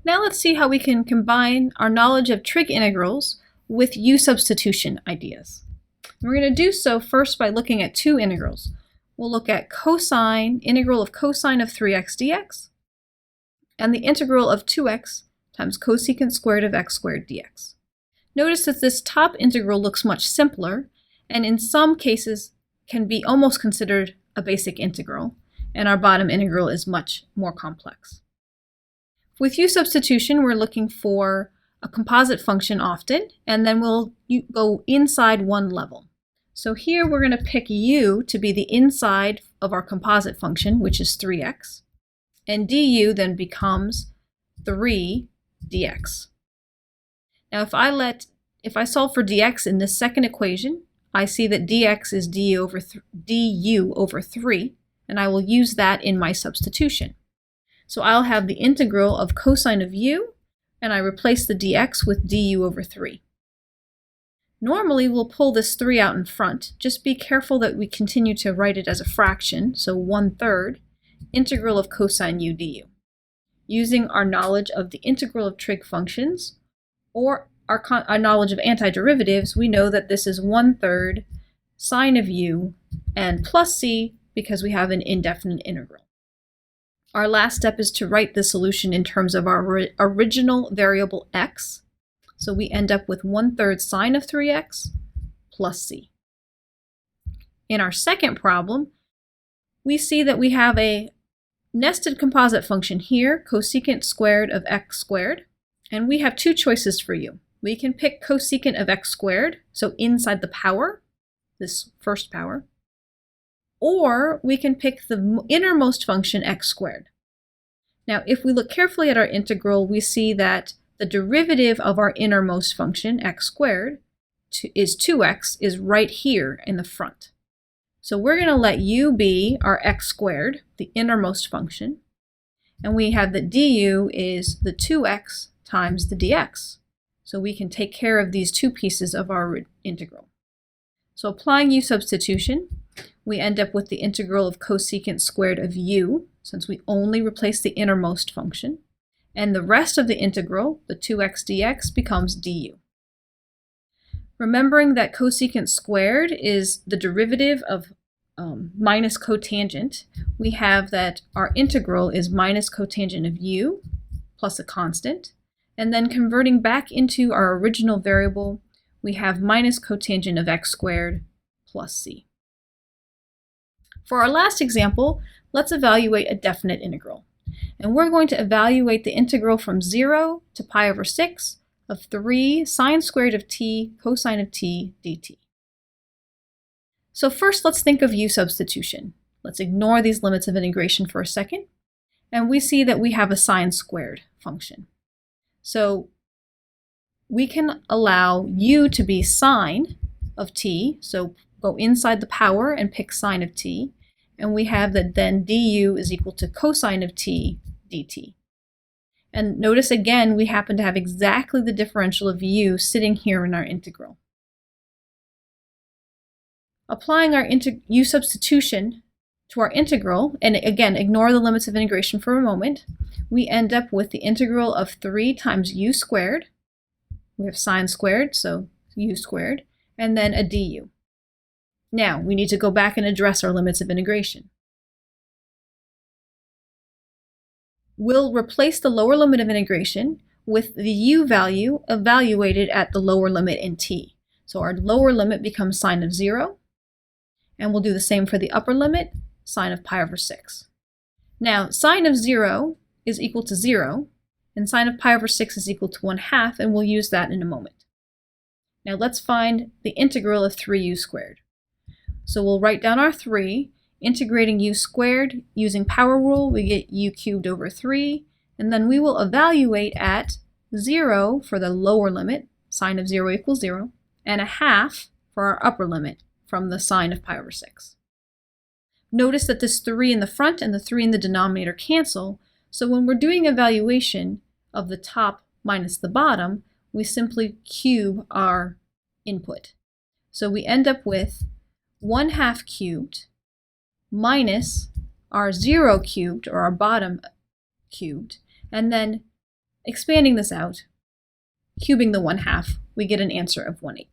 Now let's see how we can combine our knowledge of trig integrals with u-substitution ideas. We're going to do so first by looking at two integrals. We'll look at integral of cosine of 3x dx, and the integral of 2x times cosecant squared of x squared dx. Notice that this top integral looks much simpler, and in some cases can be almost considered a basic integral, and our bottom integral is much more complex. With u-substitution, we're looking for a composite function often, and then we'll go inside one level. So here we're going to pick u to be the inside of our composite function, which is 3x, and du then becomes 3 dx. Now if I solve for dx in this second equation, I see that dx is du over 3, and I will use that in my substitution. So I'll have the integral of cosine of u, and I replace the dx with du over 3. Normally we'll pull this 3 out in front. Just be careful that we continue to write it as a fraction, so 1/3 integral of cosine u du. Using our knowledge of the integral of trig functions, or our knowledge of antiderivatives, we know that this is 1/3 sine of u and plus c because we have an indefinite integral. Our last step is to write the solution in terms of our original variable x. So we end up with 1/3 sine of 3x plus c. In our second problem, we see that we have a nested composite function here, cosecant squared of x squared, and we have two choices for you. We can pick cosecant of x squared, so inside the power, this first power, or we can pick the innermost function x squared. Now, if we look carefully at our integral, we see that the derivative of our innermost function, x squared, is 2x, is right here in the front. So we're going to let u be our x squared, the innermost function, and we have that du is the 2x times the dx. So we can take care of these two pieces of our integral. So applying u-substitution, we end up with the integral of cosecant squared of u, since we only replace the innermost function, and the rest of the integral, the 2x dx, becomes du. Remembering that cosecant squared is the derivative of minus cotangent, we have that our integral is minus cotangent of u plus a constant, and then converting back into our original variable, we have minus cotangent of x squared plus c. For our last example, let's evaluate a definite integral. And we're going to evaluate the integral from 0 to pi over 6 of 3 sine squared of t cosine of t dt. So first, let's think of u-substitution. Let's ignore these limits of integration for a second, and we see that we have a sine squared function. So we can allow u to be sine of t, so go inside the power and pick sine of t, and we have that then du is equal to cosine of t dt. And notice again, we happen to have exactly the differential of u sitting here in our integral. Applying our u-substitution to our integral, and again, ignore the limits of integration for a moment, we end up with the integral of 3 times u squared. We have sine squared, so u squared, and then a du. Now, we need to go back and address our limits of integration. We'll replace the lower limit of integration with the u value evaluated at the lower limit in t. So our lower limit becomes sine of 0, and we'll do the same for the upper limit, sine of pi over 6. Now, sine of 0 is equal to 0, and sine of pi over 6 is equal to 1/2, and we'll use that in a moment. Now let's find the integral of 3u squared. So we'll write down our 3, integrating u squared. Using power rule, we get u cubed over 3, and then we will evaluate at 0 for the lower limit, sine of 0 equals 0, and 1/2 for our upper limit from the sine of pi over 6. Notice that this 3 in the front and the 3 in the denominator cancel, so when we're doing evaluation of the top minus the bottom, we simply cube our input. So we end up with 1/2 cubed minus our 0 cubed, or our bottom cubed, and then Expanding this out, cubing the 1/2, we get an answer of 1/8.